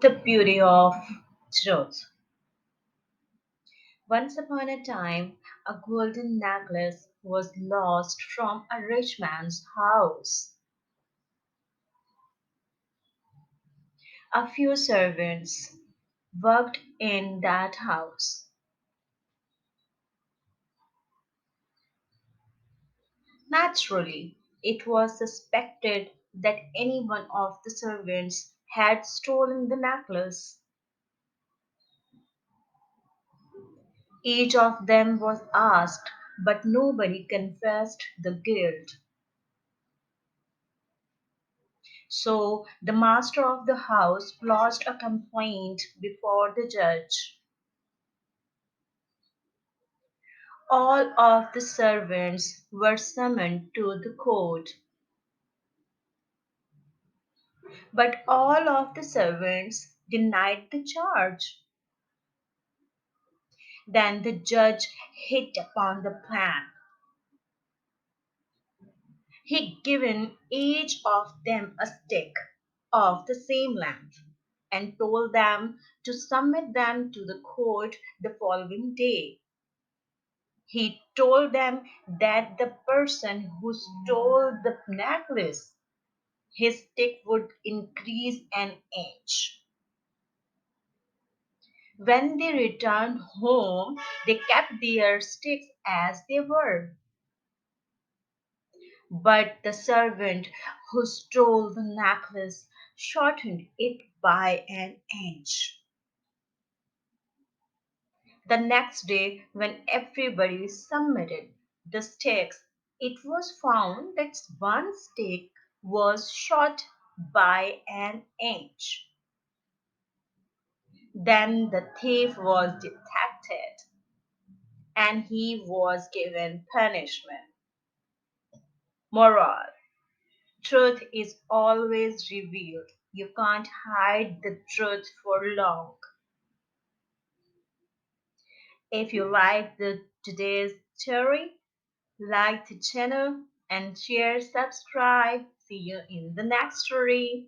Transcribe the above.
The beauty of truth. Once upon a time, a golden necklace was lost from a rich man's house. A few servants worked in that house. Naturally, it was suspected that any one of the servants had stolen the necklace. Each of them was asked, but nobody confessed the guilt. So the master of the house lodged a complaint before the judge. All of the servants were summoned to the court, but all of the servants denied the charge. Then the judge hit upon the plan. He given each of them a stick of the same length and told them to submit them to the court the following day. He told them that the person who stole the necklace, his stick would increase an inch. When they returned home, they kept their sticks as they were. But the servant who stole the necklace shortened it by an inch. The next day, when everybody submitted the sticks, it was found that one stick was short by an inch. Then the thief was detected and he was given punishment. Moral: truth is always revealed. You can't hide the truth for long. If you like today's story, like the channel and share, subscribe. See you in the next story.